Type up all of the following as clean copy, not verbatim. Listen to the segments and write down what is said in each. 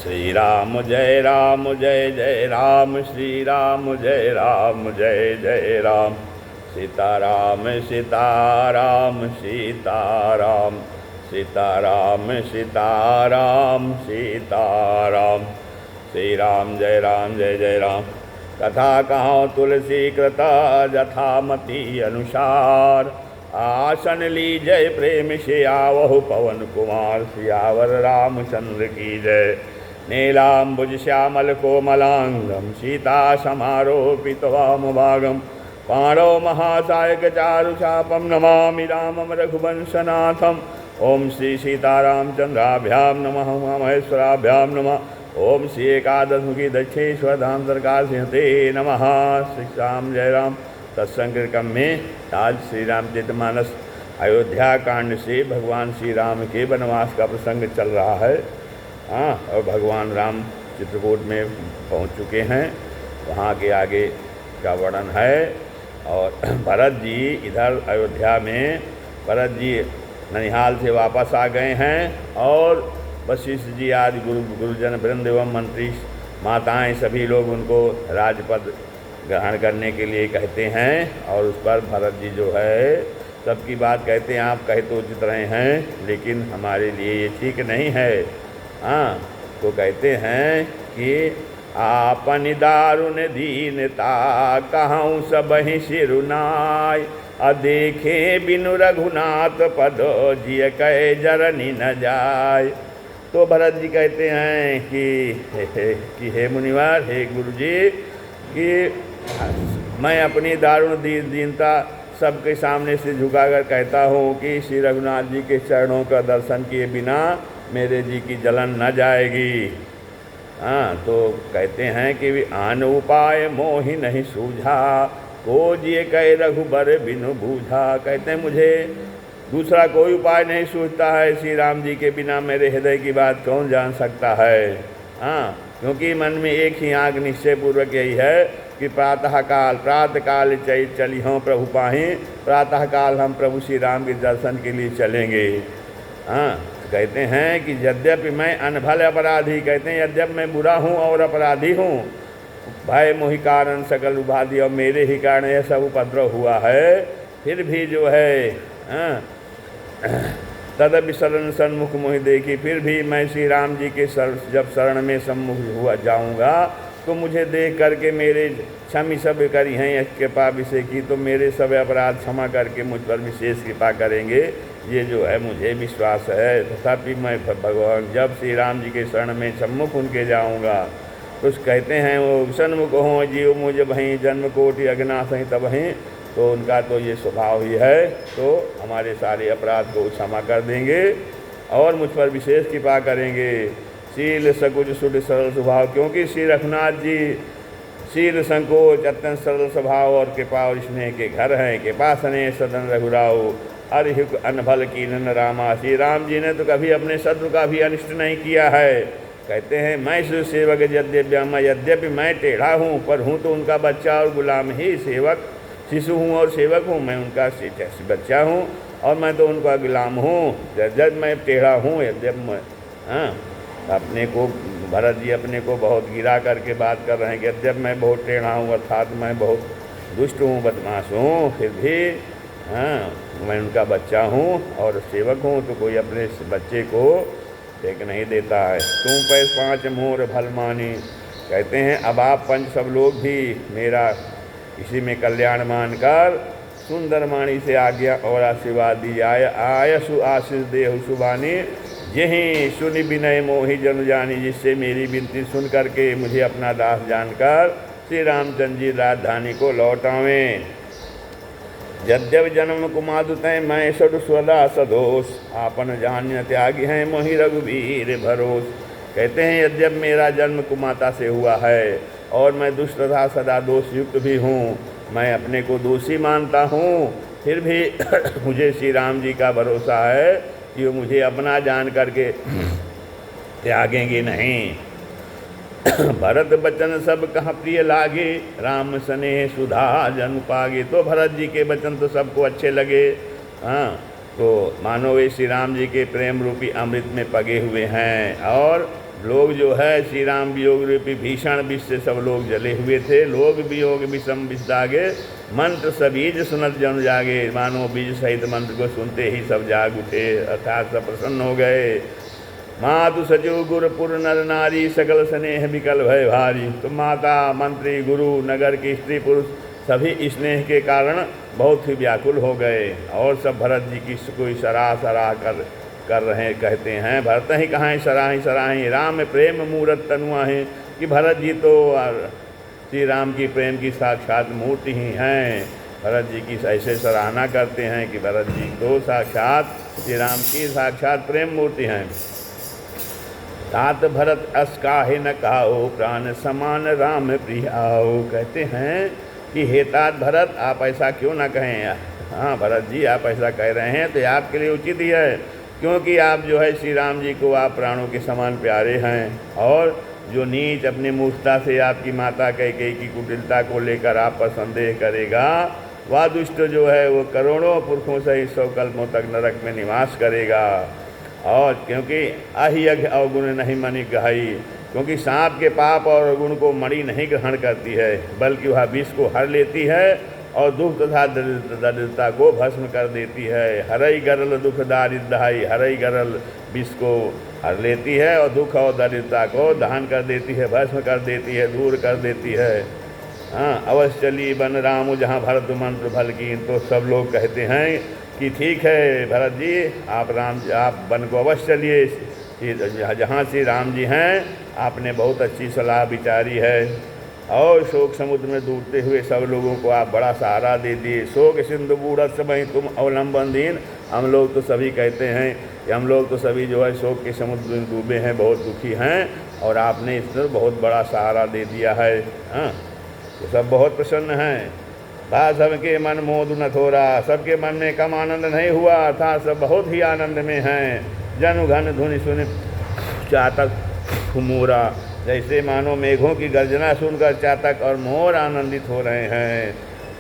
श्री राम जय राम श्री राम जय जय राम। सीताराम सीताराम सीताराम सीताराम सीताराम सीताराम। श्री राम जय जय राम। कथा कहाँ तुलसी कृता जथामति अनुसार। आसन लीजय प्रेम से आवहु पवन कुमार। सियावर रामचंद्र की जय। नीलाम्बुज श्यामल कोमलांगम सीता समारोपित वामभागम। पाणौ महासायक चारु चापम नमामि रामम रघुवंशनाथम। ओम श्री सीतारामचंद्राभ्याम नमः महेश्वराभ्याम नमः। ओम श्री एकादशमुखी दक्षेश्वर धामदरकार सिंहते नमः। श्री राम जय राम। सत्संग में आज श्री रामचरितमानस अयोध्या कांड से भगवान श्री राम के वनवास का प्रसंग चल रहा है। और भगवान राम चित्रकूट में पहुंच चुके हैं, वहाँ के आगे का वर्णन है। और भरत जी इधर अयोध्या में, भरत जी ननिहाल से वापस आ गए हैं और वशिष्ठ जी आदि गुरुजन वृंद एवं मंत्री माताएं सभी लोग उनको राजपद ग्रहण करने के लिए कहते हैं। और उस पर भरत जी जो है सबकी बात कहते हैं, आप कहे तो उचित रहे हैं लेकिन हमारे लिए ये ठीक नहीं है। तो कहते हैं कि आपन दारुण दीनता कहूँ सबहि सिरुनाय। अदेखे बिनु रघुनाथ पद जिय कहे जरनी न जाय। तो भरत जी कहते हैं कि हे मुनिवर, हे गुरु जी, कि मैं अपनी दारुण दीनता सबके सामने से झुकाकर कहता हूँ कि श्री रघुनाथ जी के चरणों का दर्शन किए बिना मेरे जी की जलन न जाएगी। तो कहते हैं कि आन उपाय मोहि नहीं सूझा। को जिए कहे रघुबर बिनु बूझा। कहते हैं मुझे दूसरा कोई उपाय नहीं सूझता है, श्री राम जी के बिना मेरे हृदय की बात कौन जान सकता है। क्योंकि मन में एक ही आग निश्चय पूर्वक यही है कि प्रातः काल चली हों प्रभु पाही। प्रातः काल हम प्रभु श्री राम के दर्शन के लिए चलेंगे। कहते हैं कि यद्यपि मैं अनभल अपराधी, कहते हैं यद्यपि मैं बुरा हूँ और अपराधी हूँ, भय मोहि कारण सकल उपाधि, और मेरे ही कारण यह सब उपद्रव हुआ है, फिर भी जो है तदपि शरण सन्मुख मोहि देखी। फिर भी मैं श्री राम जी के जब शरण में सम्मुख हुआ जाऊँगा तो मुझे देख करके मेरे क्षमी सब करी हैं कृपा विषय की, तो मेरे सब अपराध क्षमा करके मुझ पर विशेष कृपा करेंगे, ये जो है मुझे विश्वास है। तथापि मैं भगवान जब श्री राम जी के शरण में सम्मुख उनके जाऊंगा तो कहते हैं वो सन्मुख हों जीव मुझे वहीं जन्म कोटि अज्ञात सही तब हैं। तो उनका तो ये स्वभाव ही है, तो हमारे सारे अपराध को क्षमा कर देंगे और मुझ पर विशेष कृपा करेंगे। शील सकुच सुध सरल स्वभाव, क्योंकि श्री रघुनाथ जी शील संकोच अत्यंत सरल स्वभाव और कृपा और स्नेह के घर हैं। कृपा स्नेह सदन रघुराव अरिहुक अनभल कीनन रामा। श्री राम जी ने तो कभी अपने शत्रु का भी अनिष्ट नहीं किया है। कहते हैं मैं शिशु सेवक यद्यपि मैं टेढ़ा हूँ पर हूँ तो उनका बच्चा और गुलाम ही। सेवक शिशु हूँ और सेवक हूँ, मैं उनका बच्चा हूँ और मैं तो उनका गुलाम हूँ। जब मैं टेढ़ा हूँ, यद्यपि मैं अपने को भरत जी अपने को बहुत गिरा करके बात कर रहे हैं कि जब मैं बहुत टेढ़ा हूँ अर्थात मैं बहुत दुष्ट हूँ, बदमाश हूँ, फिर भी मैं उनका बच्चा हूँ और सेवक हूँ, तो कोई अपने बच्चे को फेंक नहीं देता है। तुम पैस पाँच मोर भल मानी। कहते हैं अब आप पंच सब लोग भी मेरा इसी में कल्याण मानकर सुंदर वाणी से आज्ञा और आशीर्वाद दी। आयसु आशीष देहु सुबानी। यही सुनि विनय मोहि जन जानी। जिससे मेरी विनती सुन करके मुझे अपना दास जानकर श्री रामचंद्र जी राजधानी को लौटावें। यद्यपि जन्म कुमादुतय मैं सडु स्वदा सदोष। आपन जान्य त्यागी हैं मोहि रघुवीर भरोस। कहते हैं यद्यपि मेरा जन्म कुमाता से हुआ है और मैं दुष्ट तथा सदा दोष युक्त भी हूँ, मैं अपने को दोषी मानता हूँ, फिर भी मुझे श्री राम जी का भरोसा है कि वो मुझे अपना जान करके त्यागेंगे नहीं। भरत बचन सब कहाँ प्रिय लागे। राम स्नेह सुधा जन पागे। तो भरत जी के वचन तो सबको अच्छे लगे। तो मानो वे श्री राम जी के प्रेम रूपी अमृत में पगे हुए हैं और लोग जो है श्री राम वियोग रूपी भीषण विष से सब लोग जले हुए थे। लोग वियोग विषम विष दागे, मंत्र सबीज सुनत जन जागे। मानो बीज सहित मंत्र को सुनते ही सब जाग उठे, अर्थात सब प्रसन्न हो गए। मातु सचिव गुरुपुर नर नारी, सकल स्नेह विकल भय भारी। तो माता, मंत्री, गुरु, नगर के स्त्री पुरुष सभी स्नेह के कारण बहुत ही व्याकुल हो गए और सब भरत जी की कोई सराह कर रहे कहते हैं, भरत ही कहाँ सराही राम प्रेम मूरत तनुआ है। कि भरत जी तो श्री राम की प्रेम की साक्षात मूर्ति ही हैं। भरत जी की ऐसे सराहना करते हैं कि भरत जी तो साक्षात श्री राम की साक्षात प्रेम मूर्ति हैं। तात भरत अस काहे न कहो, प्राण समान राम प्रियाओ। कहते हैं कि हे तात भरत, आप ऐसा क्यों ना कहें। हाँ भरत जी, आप ऐसा कह रहे हैं तो आपके लिए उचित ही है, क्योंकि आप जो है श्री राम जी को आप प्राणों के समान प्यारे हैं। और जो नीच अपनी मूर्खता से आपकी माता कैकेयी की कुटिलता को लेकर आप पर संदेह करेगा, वह दुष्ट जो है वो करोड़ों पुरखों सहित 100 कल्पों तक नरक में निवास करेगा। और क्योंकि अहियज्ञ अवगुण नहीं मणि गहाई, क्योंकि सांप के पाप और गुण को मणि नहीं ग्रहण करती है, बल्कि वह विष को हर लेती है और दुख तथा दरिद्रता को भस्म कर देती है। हरई गरल दुख दारिद्रहाई, हरई गरल विष को हर लेती है और दुख और दरिद्रता को दहन कर देती है, भस्म कर देती है, दूर कर देती है। हाँ, अवश्य चली बन राम जहाँ भरत मंत्र भल की। तो सब लोग कहते हैं कि ठीक है भरत जी, आप वन को अवश्य चलिए, जहाँ श्री राम जी हैं। आपने बहुत अच्छी सलाह विचारी है और शोक समुद्र में डूबते हुए सब लोगों को आप बड़ा सहारा दे दिए। शोक सिंधु बूढ़त समय तुम अवलंबन दीन। हम लोग तो सभी कहते हैं कि हम लोग तो सभी जो है शोक के समुद्र में डूबे हैं, बहुत दुखी हैं, और आपने इस पर बहुत बड़ा सहारा दे दिया है। हाँ, तो सब बहुत प्रसन्न हैं। था सबके मन मोद न थोड़ा, सबके मन में कम आनंद नहीं हुआ था, सब बहुत ही आनंद में हैं। जनु घन धुनि सुन चातक मोरा, जैसे मानो मेघों की गर्जना सुनकर चातक और मोर आनंदित हो रहे हैं।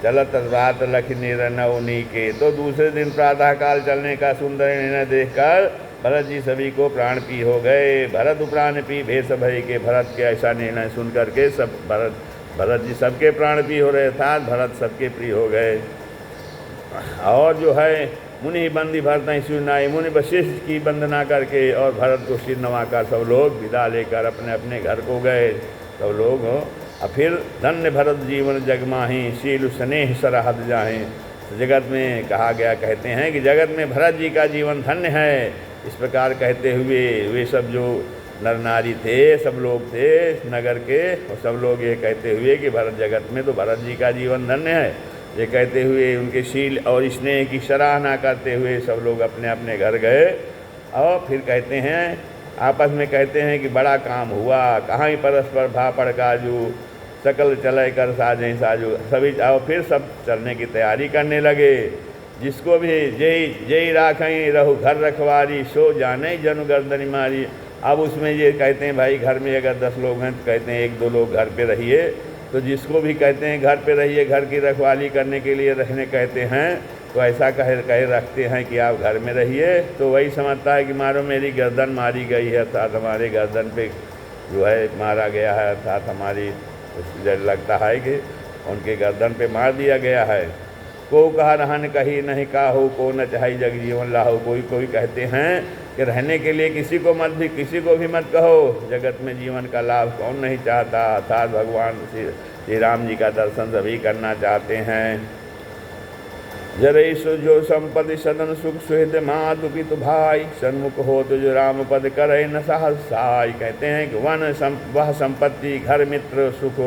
चलत रात लख निरनवनी के। तो दूसरे दिन प्रातःकाल चलने का सुंदर निर्णय देखकर भरत जी सभी को प्राण पी हो गए। भरत प्राण पी भेष भय के। भरत के ऐसा निर्णय सुन करके सब भरत जी सबके प्राण पी हो रहे था, भरत सबके प्रिय हो गए। और जो है मुनि बंदी भरत सुनाई, मुनि वशिष्ठ की वंदना करके और भरत को सिर नवाकर सब लोग विदा लेकर अपने अपने घर को गए। सब लोग और फिर धन्य भरत जीवन जगमाही, शील स्नेह सरहद जाहें। जगत में कहा गया, कहते हैं कि जगत में भरत जी का जीवन धन्य है। इस प्रकार कहते हुए वे सब जो नर नारी थे, सब लोग थे नगर के, और सब लोग ये कहते हुए कि भरत जगत में तो भरत जी का जीवन धन्य है, ये कहते हुए उनके शील और स्नेह की सराहना करते हुए सब लोग अपने अपने घर गए। और फिर कहते हैं, आपस में कहते हैं कि बड़ा काम हुआ, कहाँ ही परस्पर भा पड़ काजू, सकल चले कर साजें साजू। सभी और फिर सब चलने की तैयारी करने लगे। जिसको भी जय राखें रहु घर रखवारी, सो जाने जनु गर्दनी मारी। अब उसमें ये कहते हैं भाई घर में अगर 10 लोग हैं तो कहते हैं 1-2 लोग घर पे रहिए। तो जिसको भी कहते हैं घर पे रहिए, घर की रखवाली करने के लिए रहने कहते हैं, तो ऐसा कहे रखते हैं कि आप घर में रहिए। तो वही समझता है कि मारो मेरी गर्दन मारी गई है, अर्थात हमारे गर्दन पे जो है मारा गया है, अर्थात हमारी लगता है कि उनके गर्दन पे मार दिया गया है। को कहा रहन कही नहीं काहो, को न चाहे जग जीवन लाहो। कोई कहते हैं कि रहने के लिए किसी को भी मत कहो, जगत में जीवन का लाभ कौन नहीं चाहता। अर्थात भगवान श्री राम जी का दर्शन सभी करना चाहते हैं। जरई जो संपत्ति सदन सुख सुहृद मातु पितु भाई, सन्मुख हो तो जो राम पद करे न साहसाई। कहते हैं कि वह संपत्ति घर मित्र सुख,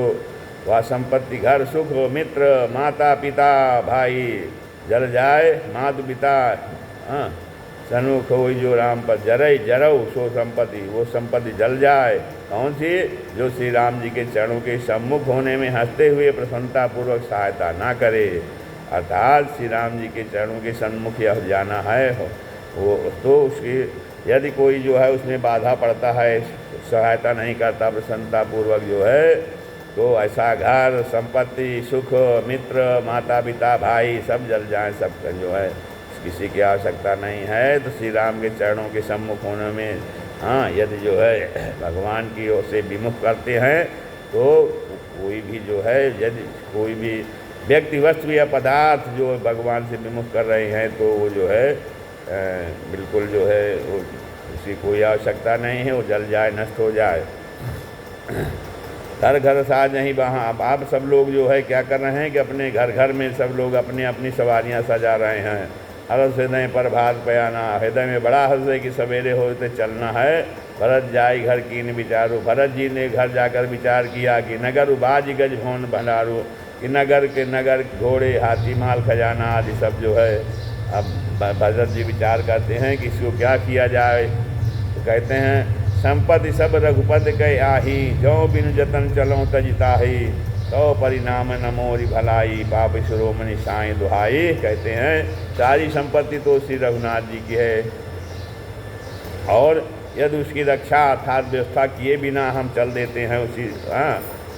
वह संपत्ति घर सुख मित्र माता पिता भाई जल जाए, मातु पिता सन्मुख हो जो राम पद जरऊ सो संपत्ति, वो संपत्ति जल जाए। कौन सी? जो श्री राम जी के चरणों के सम्मुख होने में हंसते हुए प्रसन्नतापूर्वक सहायता ना करे। अर्थात श्री राम जी के चरणों के सन्मुख यह जाना है वो, तो उसकी यदि कोई जो है उसमें बाधा पड़ता है, सहायता नहीं करता प्रसन्नतापूर्वक जो है, तो ऐसा घर संपत्ति सुख मित्र माता पिता भाई सब जल जाए, सब जो है किसी की आवश्यकता नहीं है। तो श्री राम के चरणों के सम्मुख होने में हाँ, यदि जो है भगवान की ओर से विमुख करते हैं तो कोई भी जो है, यदि कोई भी व्यक्ति, वस्तु या पदार्थ जो भगवान से विमुख कर रहे हैं तो वो जो है बिल्कुल जो है वो उसकी कोई आवश्यकता नहीं है, वो जल जाए, नष्ट हो जाए। घर घर साज नहीं वहाँ। अब आप सब लोग जो है क्या कर रहे हैं कि अपने घर घर में सब लोग अपनी अपनी सवारियाँ सजा रहे हैं। हर्ष हृदय पर भात पयाना, हृदय में बड़ा हर्ष है कि सवेरे होते चलना है। भरत जाई घर कीन विचारो, भरत जी ने घर जाकर विचार किया कि नगर बाज गज भवन भंडारो, कि नगर घोड़े हाथी माल खजाना आदि सब जो है। अब भरत जी विचार करते हैं कि इसको क्या किया जाए। तो कहते हैं संपत्ति सब रघुपति कह आही, जो बिनु जतन चलो तजिताही, तो परिणाम न मोरी भलाई, पाप शिरोमणि साई दुहाई। कहते हैं सारी संपत्ति तो श्री रघुनाथ जी की है, और यदि उसकी रक्षा अर्थात व्यवस्था किए बिना हम चल देते हैं उसी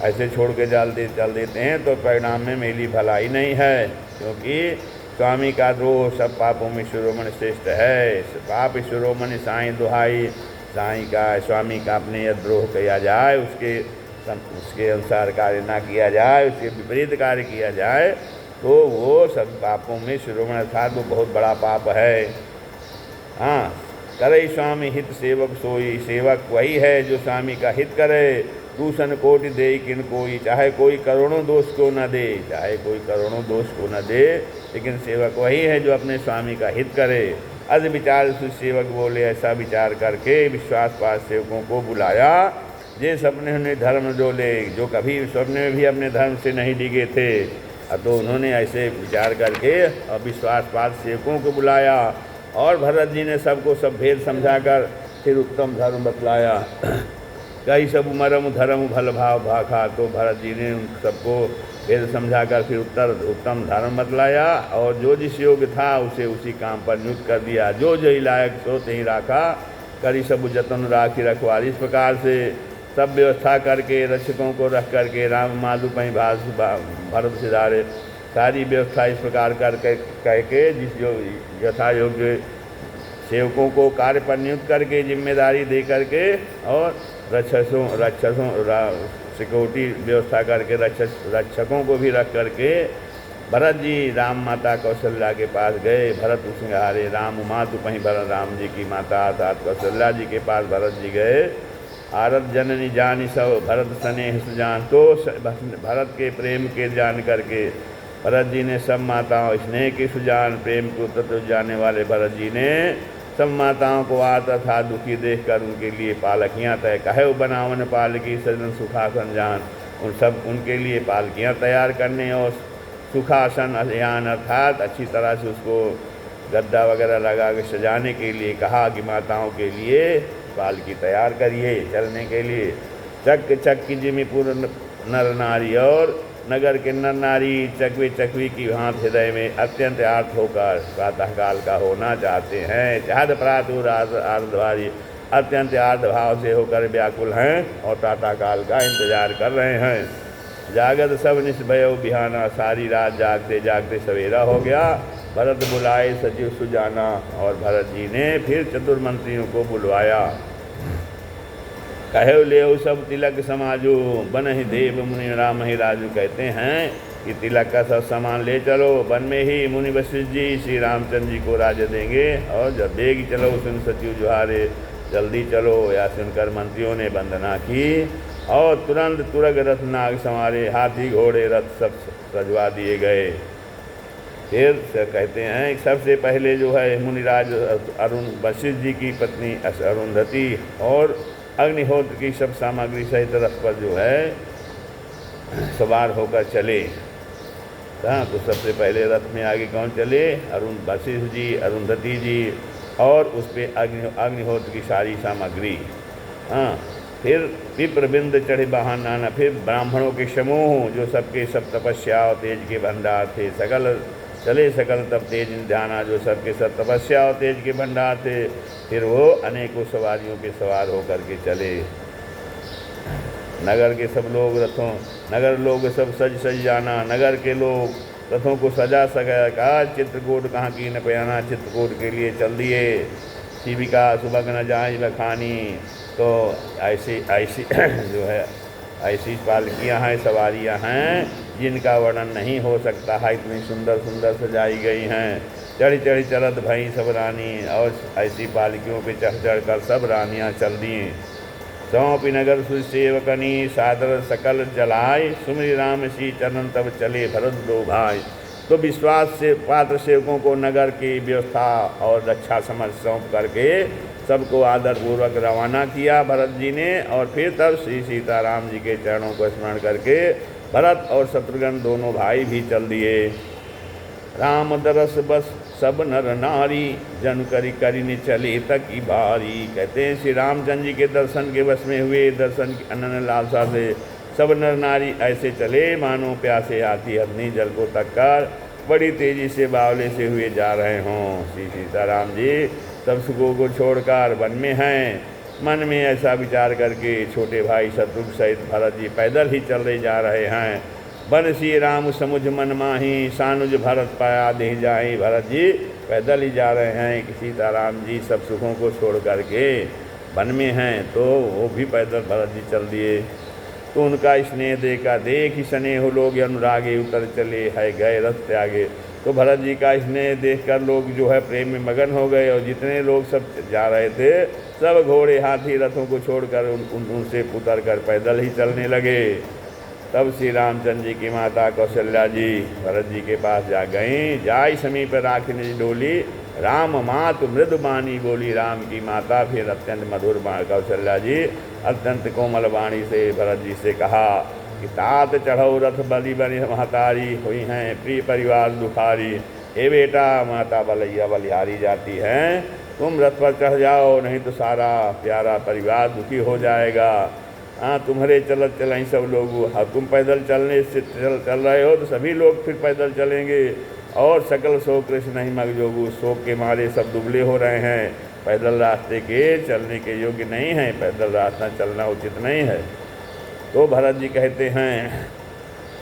ऐसे छोड़ के चल देते हैं तो परिणाम में मेरी भलाई नहीं है। क्योंकि स्वामी का द्रोह सब पापों में शिरोमणि श्रेष्ठ है। पाप शिरोमणि साई दुहाई, साई का स्वामी का अपने यदि द्रोह किया जाए, उसके अनुसार कार्य ना किया जाए, उसके विपरीत कार्य किया जाए तो वो सब पापों में शिरोमणि अर्थात वो बहुत बड़ा पाप है। हाँ, करे स्वामी हित सेवक सोई, सेवक वही है जो स्वामी का हित करे। दूषण कोटि दे किन कोई, चाहे कोई करोड़ों दोष को न दे, चाहे कोई करोड़ों दोष को न दे, लेकिन सेवक वही है जो अपने स्वामी का हित करे। अज विचार सेवक बोले, ऐसा विचार करके विश्वास पास सेवकों को बुलाया। जे सपने ने धर्म डोले, जो कभी स्वप्न में भी अपने धर्म से नहीं डिगे थे, तो उन्होंने ऐसे विचार करके और विश्वास पास सेवकों को बुलाया। और भरत जी ने सबको सब भेद समझाकर फिर उत्तम धर्म बतलाया। कई सब मरम धर्म भल भाव भाखा, तो भरत जी ने उन सबको भेद समझाकर फिर उत्तम धर्म बतलाया। और जो जिस योग्य था उसे उसी काम पर नियुक्त कर दिया। जो ही लायक सो ही राखा, करी सब जतन राखी रखवाली। इस प्रकार से सब व्यवस्था करके रक्षकों को रख करके राम माधु पही भरत सिधारे, सारी व्यवस्था इस प्रकार करके कह के जिस जो यथा योग्य सेवकों को कार्य पर नियुक्त करके जिम्मेदारी दे करके और रक्षकों सिक्योरिटी व्यवस्था करके रक्षकों को भी रख करके भरत जी राम माता कौशल्या के पास गए। भरत सिंहारे राम मातु पही भरत, राम जी की माता अर्थात कौशल्या जी के पास भरत जी गए। आरत जननी जानी सब भरत स्नेह सुजान, तो भरत के प्रेम के जान करके भरत जी ने सब माताओं स्नेह के सुजान, प्रेम को तत्व जाने वाले भरत जी ने सब माताओं को आता था दुखी देखकर उनके लिए पालकियाँ तय कहे बनावन पालकी सजन सुखासन जान, उनके लिए पालकियाँ तैयार करने और सुखासन अभियान अर्थात अच्छी तरह से उसको गद्दा वगैरह लगा के सजाने के लिए कहा कि माताओं के लिए पालकी तैयार करिए चलने के लिए। चक चक की जिमी पूर्ण नर नारी, और नगर के नर नारी चकवी की भांत हृदय में अत्यंत आर्त होकर प्रातःकाल का होना चाहते हैं। चाहत प्रातुर आर्द्वारी, अत्यंत आर्द भाव से होकर व्याकुल हैं और प्रातःकाल का इंतजार कर रहे हैं। जागत सब निस्भयो बिहाना, सारी रात जागते जागते सवेरा हो गया। भरत बुलाए सचिव सुजाना, और भरत जी ने फिर चतुर्मंत्रियों को बुलवाया। कहे ले सब तिलक समाजो, बन ही देव मुनि राम ही राजू। कहते हैं कि तिलक का सब सामान ले चलो, वन में ही मुनि वशिष्ठ जी श्री रामचंद्र जी को राज्य देंगे। और जब बेग चलो सुन सचिव जुहारे, जल्दी चलो या सुनकर मंत्रियों ने वंदना की और तुरंत तुरग रथ नाग संवारे, हाथी घोड़े रथ सब सजवा दिए गए। फिर कहते हैं सबसे पहले जो है मुनिराज वशिष्ठ जी की पत्नी अरुंधति और अग्निहोत्र की सब सामग्री सहित रथ पर जो है सवार होकर चले। हाँ, तो सबसे पहले रथ में आगे कौन चले? वशिष्ठ जी, अरुंधति जी, और उस पर अग्निहोत्र की सारी सामग्री। हाँ, फिर विप्रबिंद चढ़े वाहन नाना, फिर ब्राह्मणों के समूह जो सबके सब तपस्या और तेज के भंडार थे, सकल तब तेज ध्याना, जो सबके सब तपस्या और तेज के भंडार थे। फिर वो अनेकों सवारियों के सवार होकर के चले। नगर के सब लोग नगर लोग सब सज जाना, नगर के लोग रथों को सजा सका। चित्रकूट कहाँ की न पयाना, चित्रकूट के लिए चल दिए। शिविका सुबह न जाए लखानी। तो ऐसी ऐसी जो है ऐसी पालकियाँ हैं, सवारियाँ हैं जिनका वर्णन नहीं हो सकता है, इतनी सुंदर सुंदर सजाई गई हैं। चढ़ी चढ़ी चलत भई सब रानी, और ऐसी पालकियों पे चढ़ चढ़ कर सब रानियाँ चल दी। सौंपी नगर सुसेवकनी सादर सकल जलाय, सुमरी राम सी चरण तब चले भरत दो भाई। तो विश्वास से पात्र सेवकों को नगर की व्यवस्था और रक्षा समझ सौंप करके सबको आदरपूर्वक रवाना किया भरत जी ने। और फिर तब श्री सीताराम जी के चरणों को स्मरण करके भरत और शत्रुघ्न दोनों भाई भी चल दिए। राम दरस बस सब नर नारी, जन करी करी चले तक की बारी। कहते हैं श्री रामचंद्र जी के दर्शन के वश में हुए, दर्शन की अनन्य लालसा से सब नर नारी ऐसे चले मानो प्यासे हाथी अग्नि जल को तक कर बड़ी तेजी से बावले से हुए जा रहे हों। श्री सीताराम जी सब सुखों को छोड़कर वन में हैं। मन में ऐसा विचार करके छोटे भाई शत्रुघ्न सहित भरत जी पैदल ही चले जा रहे हैं। बन सी राम समुझ मन माही, सानुज भरत पाया दे जाए। भरत जी पैदल ही जा रहे हैं कि सीताराम जी सब सुखों को छोड़ करके वन में हैं, तो वो भी पैदल भरत जी चल दिए। तो उनका स्नेह देखा, देख ही स्नेह लोग अनुरागे उतर चले है गए रथ त्यागे। तो भरत जी का स्नेह देखकर लोग जो है प्रेम में मगन हो गए, और जितने लोग सब जा रहे थे सब घोड़े हाथी रथों को छोड़कर उनसे उतर कर पैदल ही चलने लगे। तब श्री रामचंद्र जी की माता कौशल्या जी भरत जी के पास जा गईं। जाय समीप राखिनी डोली, राम मात मृदु बानी बोली। राम की माता फिर अत्यंत मधुर कौशल्या जी अत्यंत कोमल वाणी से भरत जी से कहा कि तात चढ़ो रथ बलि बनि महतारी, हुई हैं प्रिय परिवार दुखारी। हे बेटा, माता बलैया बलिहारी जाती हैं, तुम रथ पर चढ़ जाओ, नहीं तो सारा प्यारा परिवार दुखी हो जाएगा। हाँ, तुम्हारे चलत चलें सब लोग, हाँ तुम पैदल चलने से चल रहे हो तो सभी लोग फिर पैदल चलेंगे। और सकल शोक कृष्ण नहीं मग जोगु, शोक के मारे सब दुबले हो रहे हैं, पैदल रास्ते के चलने के योग्य नहीं हैं, पैदल रास्ता चलना उचित नहीं है। तो भरत जी कहते हैं,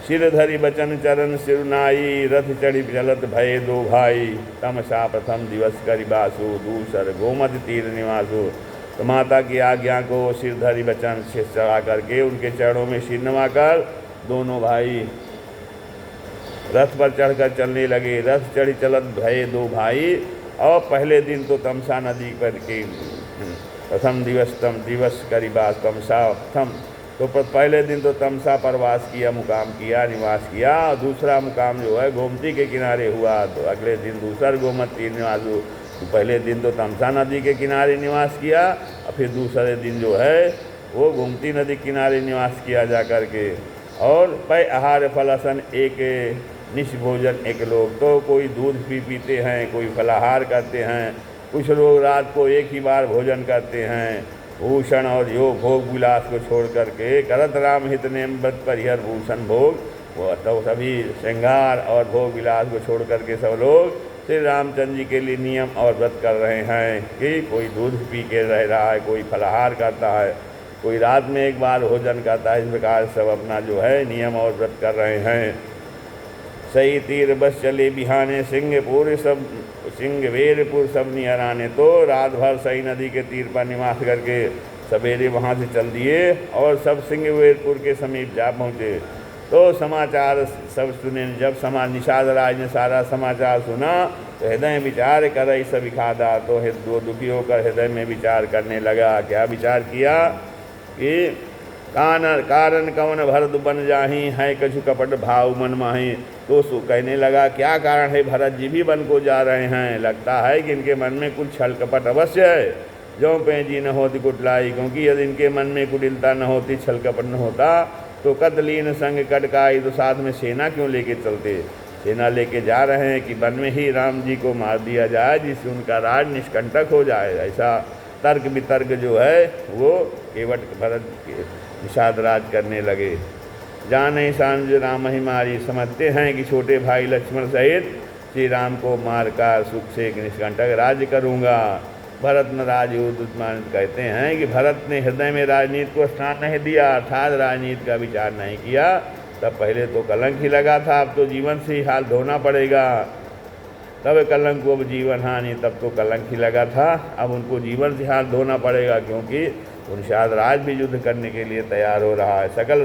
सिर धरि बचन चरण सिरुनाई, रथ चढ़ी चलत भये दो भाई। तमसा प्रथम दिवस करि बासु, दूसर गोमत तीर निवासु। तो माता की आज्ञा को सिर धरि बचन से चढ़ा करके उनके चरणों में सिर नवाकर दोनों भाई रथ पर चढ़कर चलने लगे। रथ चढ़ी चलत भये दो भाई। और पहले दिन तो तमसा नदी पर के प्रथम दिवस करीबास तमसा प्रथम, तो पहले दिन तो तमसा पर वास किया, मुकाम किया, निवास किया। और दूसरा मुकाम जो है गोमती के किनारे हुआ। तो अगले दिन दूसरा गोमत तीर निवास। तो पहले दिन तो तमसा नदी के किनारे निवास किया, और फिर दूसरे दिन जो है वो गोमती नदी किनारे निवास किया जा कर के। और पै आहार फलासन एक निश भोजन एक लोग, तो कोई दूध पीते हैं, कोई फलाहार करते हैं, कुछ लोग रात को एक ही बार भोजन करते हैं। भूषण और यो भोग विलास को छोड़ करके करत राम हित नेम व्रत परिहर भूषण भोग, वो तो सभी श्रृंगार और भोग विलास को छोड़ करके सब लोग श्री रामचंद्र जी के लिए नियम और व्रत कर रहे हैं कि कोई दूध पी के रह रहा है, कोई फलाहार करता है, कोई रात में एक बार भोजन करता है। इस प्रकार सब अपना जो है नियम और व्रत कर रहे हैं। सही तीर बस चले बिहाने, सिंहपुर सब सिंहवेरपुर सब निहराने। तो रात भर सही नदी के तीर पर निवास करके सवेरे वहाँ से चल दिए और सब सिंहवेरपुर के समीप जा पहुँचे। तो समाचार सब सुने। जब निषाद राज ने सारा समाचार सुना तो हृदय विचार कर सब खादा। तो दो दुखी होकर हृदय में विचार करने लगा। क्या विचार किया कि कारण कवन भरत बन जाही, है कछु कपट भाव मन माही। तो कहने लगा क्या कारण है भरत जी भी वन को जा रहे हैं, लगता है कि इनके मन में कुछ छल कपट अवश्य है। जो पे जी न होती कुटलाई, क्योंकि यदि इनके मन में कुटिलता न होती, छल कपट न होता तो कतलीन संग कटकाई। तो साथ में सेना क्यों लेके चलते। सेना लेके जा रहे हैं कि वन में ही राम जी को मार दिया जाए, जिससे उनका राज निष्कंटक हो जाए। ऐसा तर्क वितर्क जो है वो केवट भरत निषाद राज करने लगे। जाने सांझ राम ही मारी, समझते हैं कि छोटे भाई लक्ष्मण सहित श्री राम को मारकर सुख से निष्कंटक राज्य करूँगा। भरत न राजयुद्ध कहते हैं कि भरत ने हृदय में राजनीति को स्थान नहीं दिया, अर्थात राजनीति का विचार नहीं किया। तब पहले तो कलंक ही लगा था, अब तो जीवन से ही हाल धोना पड़ेगा। तब कलंक को अब जीवन हानि, तब तो कलंक ही लगा था, अब उनको जीवन से हाथ धोना पड़ेगा, क्योंकि निषाद राज भी युद्ध करने के लिए तैयार हो रहा है। सकल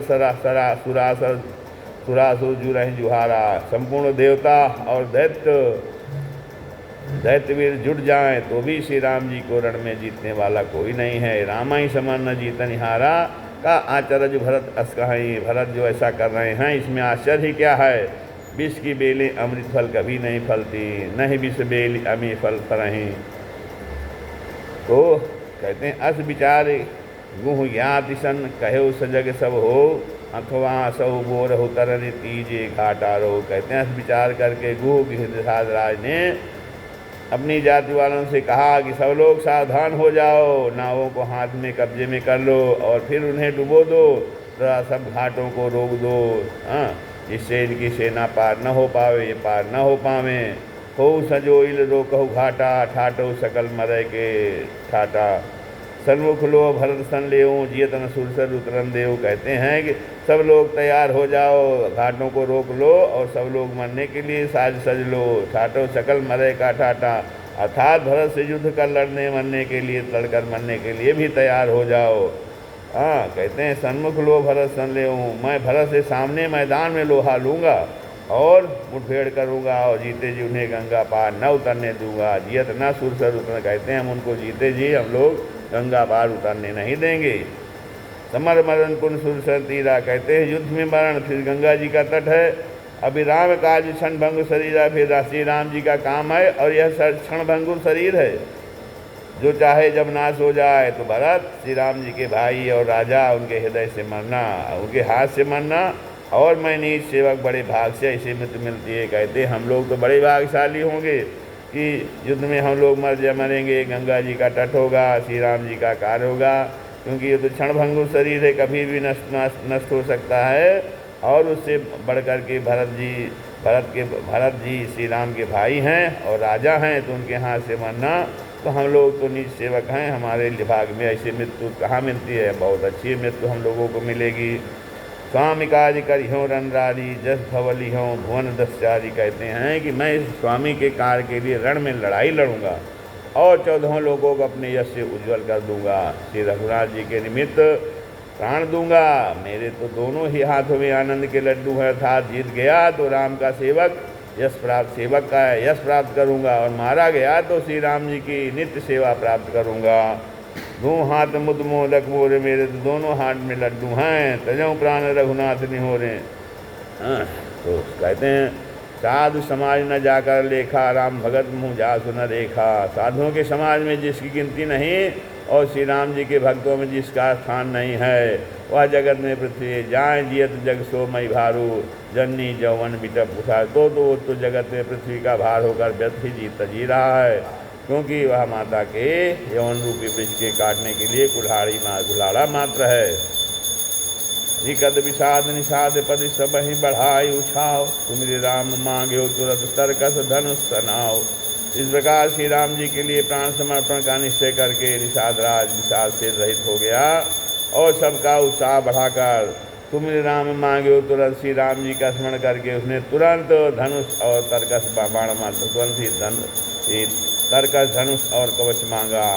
सुरासुर जुरहि जुहारा, संपूर्ण देवता और दैत्यवीर जुट जाएं तो भी श्री राम जी को रण में जीतने वाला कोई नहीं है। रामा ही समन न जीतनिहारा का आचरज भरत अस कहीं। भरत जो ऐसा कर रहे हैं इसमें आश्चर्य ही क्या है। विष की बेलें अमृत फल कभी नहीं फलती, नहीं विष बेल अमी फल फरहीं। तो कहते हैं अस विचार गुह ज्ञाति सन कहे सजग सब हो, अथवा सौ बोर हो तरन तीजे घाटा रहो। कहते हैं अस विचार करके गुह निषाद राज ने अपनी जाति वालों से कहा कि सब लोग सावधान हो जाओ, नावों को हाथ में कब्जे में कर लो और फिर उन्हें डुबो दो, थोड़ा सब घाटों को रोक दो, हाँ, जिससे इनकी सेना पार न हो पावे, ये पार न हो पावे। हो सजोइल रोकहु घाटा, ठाटो सकल मरय के ठाटा। सन्मुख लो भरत सन लेऊँ, जियतन सुरसर उतरन देव। कहते हैं कि सब लोग तैयार हो जाओ, घाटों को रोक लो और सब लोग मरने के लिए साज सज लो। ठाटो सकल मरय का ठाटा, अर्थात भरत से युद्ध कर लड़ने मरने के लिए, लड़कर मरने के लिए भी तैयार हो जाओ। हाँ, कहते हैं सन्मुख लो भरत सन लेऊँ, मैं भरत से सामने मैदान में लोहा लूँगा और मुठभेड़ करूँगा और जीते जी उन्हें गंगा पार न उतरने दूंगा। जियत न सुरसर उतर, कहते हैं हम उनको जीते जी हम लोग गंगा पार उतरने नहीं देंगे। समर मरण पुन सुरसर तीरा, कहते हैं युद्ध में मरण फिर गंगा जी का तट है। अभी राम काज क्षण भंगुर शरीर, फिर श्री राम जी का काम है और यह क्षण भंगुर शरीर है, जो चाहे जब नाश हो जाए। तो भरत श्री राम जी के भाई और राजा, उनके हृदय से मरना, उनके हाथ से मरना, और मैं नीच सेवक बड़े भाग से ऐसे मृत्यु मिलती है। कहते हम लोग तो बड़े भाग्यशाली होंगे कि युद्ध में हम लोग मरेंगे, गंगा जी का तट होगा, श्री राम जी का कार्य होगा, क्योंकि ये तो क्षणभंगुर शरीर है, कभी भी नष्ट हो सकता है। और उससे बढ़कर के भरत जी श्री राम के भाई हैं और राजा हैं, तो उनके हाथ से मरना, तो हम लोग तो नीच सेवक हैं, हमारे विभाग में ऐसी मृत्यु कहाँ मिलती है। बहुत अच्छी मृत्यु हम लोगों को मिलेगी। स्वामी कार्य करियों रणरारी, जस भवलियों भुवन दस्यारी। कहते हैं कि मैं इस स्वामी के कार्य के लिए रण में लड़ाई लड़ूंगा और 14 लोगों को अपने यश से उज्ज्वल कर दूंगा। श्री रघुनाथ जी के निमित्त प्राण दूंगा। मेरे तो दोनों ही हाथों में आनंद के लड्डू हैं, अर्थात जीत गया तो राम का सेवक यश प्राप्त, सेवक का यश प्राप्त करूंगा, और मारा गया तो श्री राम जी की नित्य सेवा प्राप्त करूंगा। दो हाथ मुद मोदक मोरे, मेरे तो दोनों हाथ में लड्डू हैं, तजों प्राण रघुनाथ निहोरे। हाँ, तो कहते हैं साधु समाज न जाकर लेखा, राम भगत मुँह जा सुन रेखा। साधुओं के समाज में जिसकी गिनती नहीं और श्री राम जी के भक्तों में जिसका स्थान नहीं है, वह जगत में पृथ्वी जाए जियत जग सो मई भारू, जननी जौवन बिटप उठा। तो जगत में पृथ्वी का भार होकर व्यर्थ ही जी रहा है, क्योंकि वह माता के यौन रूपी वृक्ष के काटने के लिए कुल्हाड़ा मात्र है। निकद विषाद निषाद पद सब ही बढ़ाई उछाओ, तुमरे राम मांगे तुरंत तरकस धनुष तनाओ। इस प्रकार श्री राम जी के लिए प्राण समर्पण का निश्चय करके निषाद राज विषाद से रहित हो गया और सबका उत्साह बढ़ाकर तुमरे राम मांगे तुरंत श्री राम जी का स्मरण करके उसने तुरंत धनुष और तरकस बाण मात्र तुरंत ही तरकस धनुष और कवच मांगा।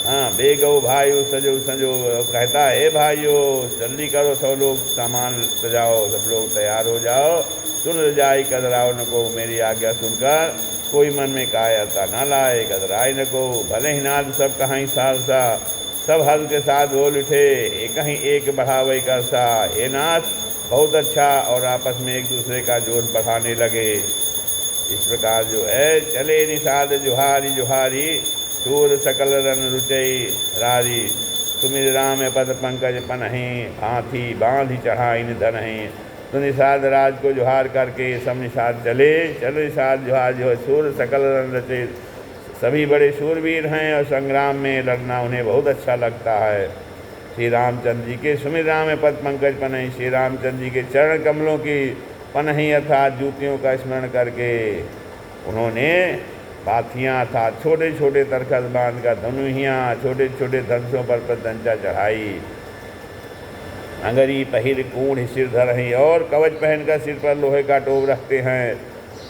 हाँ, बेगो भाइयों सजो सजो, कहता है भाइयों जल्दी करो, सब लोग सामान सजाओ, सब लोग तैयार हो जाओ। सुन रजाई कदराओ न को, मेरी आज्ञा सुनकर कोई मन में कायरता न लाए, कदराई न को। भले ही नाद सब कहीं सालसा, सब हल के साथ बोल उठे, कहीं एक बढ़ावे कर सा। हे नाथ बहुत अच्छा, और आपस में एक दूसरे का जोश बढ़ाने लगे। इस प्रकार जो है चले निषाद जुहारी जुहारी, सूर सकल रन रुचई रारी। तुमिर राम पद पंकज पनहि, हाथी बांधी चढ़ाई धनहि। तो निषाद राज को जुहार करके सब निषाद चले। चलो निषाद जुहार जो है सूर सकल रन रचे, सभी बड़े शूरवीर हैं और संग्राम में लड़ना उन्हें बहुत अच्छा लगता है। श्री रामचंद्र जी के सुमिर राम पद पंकज पनहि, श्री रामचंद्र जी के चरण कमलों की पनहि अर्थात जूतियों का स्मरण करके उन्होंने पाथियाँ था छोटे छोटे तरकस बांध कर धनुहियाँ छोटे छोटे धनुषों पर प्रदंचा चढ़ाई। अंगरी पहिर कूढ़ सिर धरही, और कवच पहनकर सिर पर लोहे का टोप रखते हैं।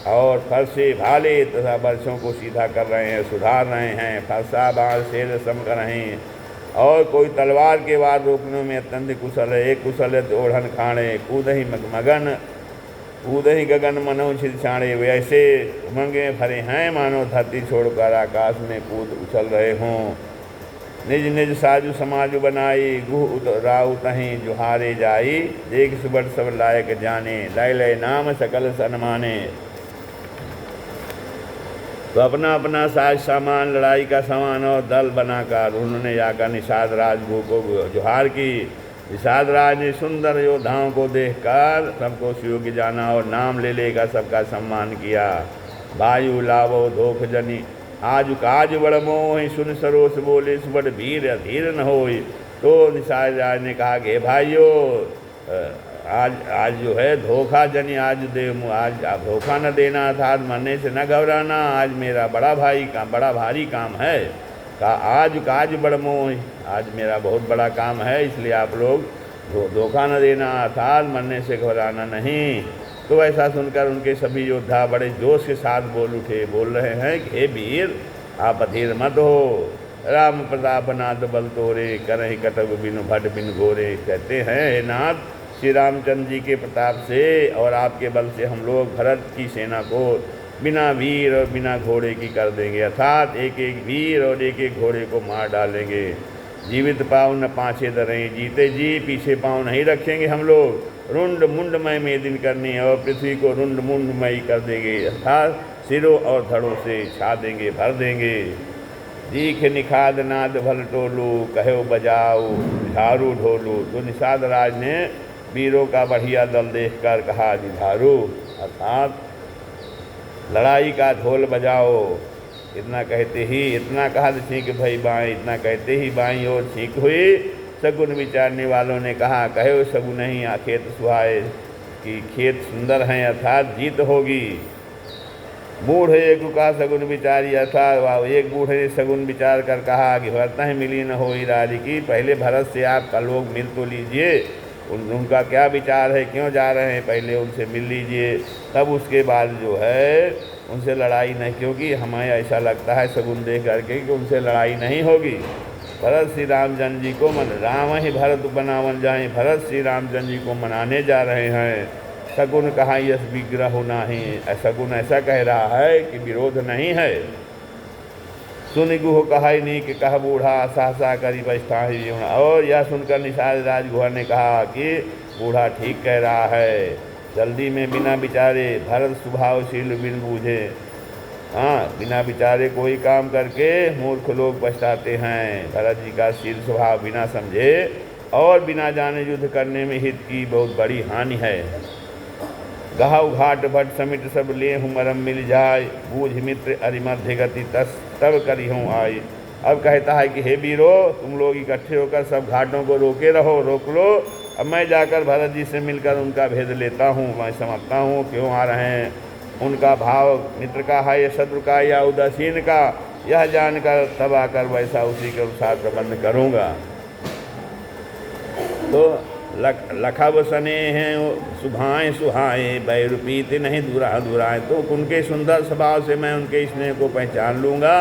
और फरसे भाले तथा बरसों को सीधा कर रहे हैं, सुधार रहे हैं। फरसा बाढ़ से रसम कर रहे हैं। और कोई तलवार के वार रोकने में अत्यंत कुशल है। एक कुशल है तो ओढ़न खाणे, कूद ही गगन मनो छिद छाणे। वे ऐसे उमंगे भरे हैं मानो धरती छोड़कर आकाश में कूद उछल रहे हों। निज निज साजु समाजु बनाई, गुह राउ तहीं जुहारे जाई। देख सुबह सब लायक जाने, लय लय नाम सकल सन्माने। तो अपना अपना साज सामान, लड़ाई का सामान और दल बनाकर उन्होंने जाकर निषाद राज को जुहार की। निषाद राज ने सुंदर योद्धाओं को देखकर सबको सुयोग्य जाना और नाम ले लेकर सबका सम्मान किया। वायु लावो धोख जनी, आज काज बड़ मोहि, सुन सरोस बोले सुबड़ वीर अधीर न होई। तो निषाद राज ने कहा कि भाइयों, आज जो है धोखा जनी, आज धोखा न देना था, मरने से न घबराना। आज मेरा बड़ा भारी काम है। कहा आज काज बड़ मोहि, आज मेरा बहुत बड़ा काम है, इसलिए आप लोग धोखा न देना अर्थात मरने से घबराना नहीं। तो ऐसा सुनकर उनके सभी योद्धा बड़े जोश के साथ बोल उठे, बोल रहे हैं कि हे वीर, आप अधीर मत हो। राम प्रताप नाथ बल तोरे, करहि कटक बिनु भट बिन गोरे। कहते हैं हे नाथ, श्री रामचंद्र जी के प्रताप से और आपके बल से हम लोग भरत की सेना को बिना वीर और बिना घोड़े की कर देंगे, अर्थात एक एक वीर और एक एक घोड़े को मार डालेंगे। जीवित पाँव न पाछे धरें, जीते जी पीछे पाँव नहीं रखेंगे हम लोग। रुंड मुंडमय में दिन करनी और पृथ्वी को रुंड मुंडमय कर देंगे, अर्थात सिरों और धड़ों से छा देंगे, भर देंगे। दीख निखाद नाद भल टोलू, कहो बजाओ झारू ढोलू। तो निषाद राज ने वीरों का बढ़िया दल देखकर कहा निधारू, अर्थात लड़ाई का ढोल बजाओ। इतना कहा तो छींक भई बाएं, इतना कहते ही बाईं ओर छींक हुई। सगुन विचारने वालों ने कहा कहो सगुन नहीं खेत सुहाए, कि खेत सुंदर हैं अर्थात जीत होगी। बूढ़ एक का सगुन विचारी, अर्थात एक बूढ़े ने सगुन विचार कर कहा कि भरत ही मिली न हो रारी की, पहले भरत से आपका लोग मिल तो लीजिए। उनका क्या विचार है, क्यों जा रहे हैं, पहले उनसे मिल लीजिए, तब उसके बाद जो है उनसे लड़ाई नहीं, क्योंकि हमें ऐसा लगता है सगुन देख करके कि उनसे लड़ाई नहीं होगी। भरत श्री रामचंद्र जी को राम ही भरत बनावन जाए, भरत श्री रामचंद्र जी को मनाने जा रहे हैं। सगुन कहा यस विग्रह नहीं, सगुन ऐसा कह रहा है कि विरोध नहीं है। सुन गुह कहा ही नहीं कि कह बूढ़ा सहसा करी बस्ता ही। और यह सुनकर निषाद राज गुहा ने कहा कि बूढ़ा ठीक कह रहा है, जल्दी में बिना विचारे भरत स्वभावशील बिन बूझे। हाँ, बिना विचारे कोई काम करके मूर्ख लोग पछताते हैं। भरत जी का शील स्वभाव बिना समझे और बिना जाने युद्ध करने में हित की बहुत बड़ी हानि है। गहाव घाट भट समिट सब ले हूँ मरम मिल जाए, बूझ मित्र अरिमध्य गति तस तब करी हूँ आई। अब कहता है कि हे वीरो, तुम लोग इकट्ठे होकर सब घाटों को रोक लो। अब मैं जाकर भरत जी से मिलकर उनका भेद लेता हूँ, मैं समझता हूँ क्यों आ रहे हैं, उनका भाव मित्र का है या शत्रु का या उदासीन का, यह जानकर तब आकर वैसा उसी के अनुसार प्रबंध करूँगा। तो लखब सने हैं सुभाएँ सुहाएँ, बैरूपीत नहीं दुराएँ। तो उनके सुंदर स्वभाव से मैं उनके स्नेह को पहचान लूँगा।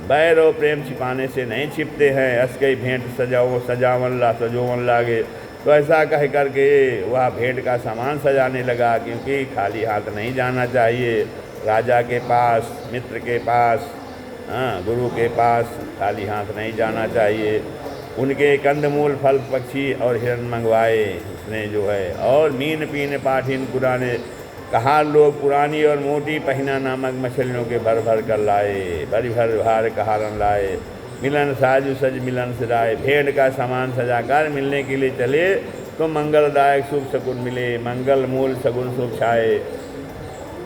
बैर और प्रेम छिपाने से नहीं छिपते हैं। अस्कई भेंट सजोवन लागे। तो ऐसा कह करके वह भेंट का सामान सजाने लगा, क्योंकि खाली हाथ नहीं जाना चाहिए। राजा के पास, मित्र के पास, गुरु के पास खाली हाथ नहीं जाना चाहिए। उनके कंदमूल फल पक्षी और हिरण मंगवाए उसने जो है, और मीन पीन पाठीन पुराने कहार लोग पुरानी और मोटी पहिना नामक मछलियों के भर भर कर लाए, भरी भर भार कहारन लाए। मिलन साजु सज मिलन सजाए, भेंट का सामान सजाकर मिलने के लिए चले तो मंगलदायक शुभ शकुन मिले, मंगल मूल सगुन शुभ छाए।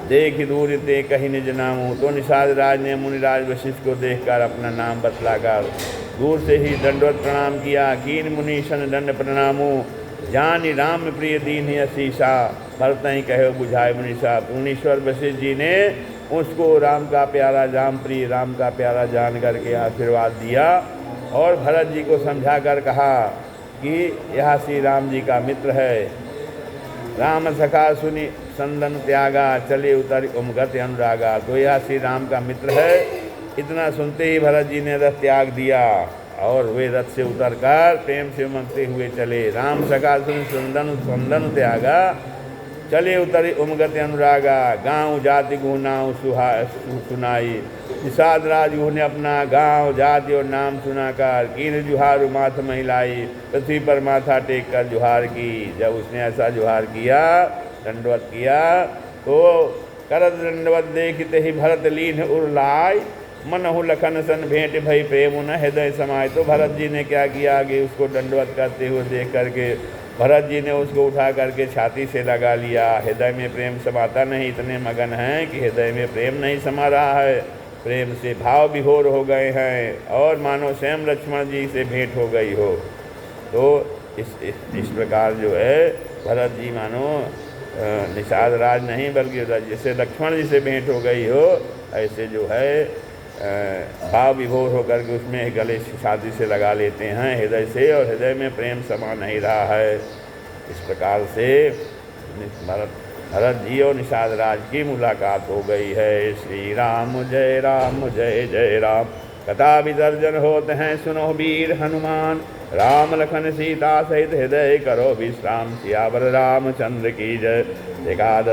देख दूर ते कहीं निज नामू। तो निषाद राज ने मुनिराज वशिष्ठ को देखकर अपना नाम बतलाकर दूर से ही दंडवत प्रणाम किया। कीन मुनीशन दंड प्रणामो, जानी राम प्रिय दीन ही अशीषा। भरत ही कहे बुझाए मुनीषा। मुनीश्वर वशिष्ठ जी ने उसको राम का प्यारा, राम प्रिय, राम का प्यारा जान करके आशीर्वाद दिया और भरत जी को समझा कर कहा कि यह श्री राम जी का मित्र है। राम सखा सुनी संदन त्यागा, चले उतर उमगत अनुरागा। तो यह श्री राम का मित्र है। इतना सुनते ही भरत जी ने रथ त्याग दिया और वे रथ से उतरकर प्रेम से उमगते हुए चले। राम सखा सुनी संदन त्यागा, चले उतरी उमगत अनुरागा। गाँव जाति गुनाऊ सुनाई, निषाद राजगुह ने अपना गांव जाति और नाम सुनाकर कीन जुहार माथ महिलाई, पृथ्वी पर माथा टेक कर जुहार की। जब उसने ऐसा जुहार किया, दंडवत किया, तो करत दंडवत देखते ही भरत लीन उरलाय, मनहु लखन सन भेंट भई प्रेम न हृदय समाय। तो भरत जी ने क्या किया, आगे उसको दंडवत करते हुए देख करके भरत जी ने उसको उठा करके छाती से लगा लिया। हृदय में प्रेम समाता नहीं, इतने मगन हैं कि हृदय में प्रेम नहीं समा रहा है। प्रेम से भाव विभोर हो गए हैं और मानो स्वयं लक्ष्मण जी से भेंट हो गई हो। तो इस प्रकार जो है भरत जी मानो निषाद राज नहीं बल्कि जैसे लक्ष्मण जी से भेंट हो गई हो, ऐसे जो है भाव विभोर होकर के उसमें गले छाती से लगा लेते हैं हृदय से, और हृदय में प्रेम समा नहीं रहा है। इस प्रकार से भरत जी और निषाद राज की मुलाकात हो गई है। श्री राम जय राम। कथा विसर्जन होते हैं सुनो वीर हनुमान, राम लखन सीता सहित हृदय करो विश्राम। सियावर रामचंद्र की जय। एकादश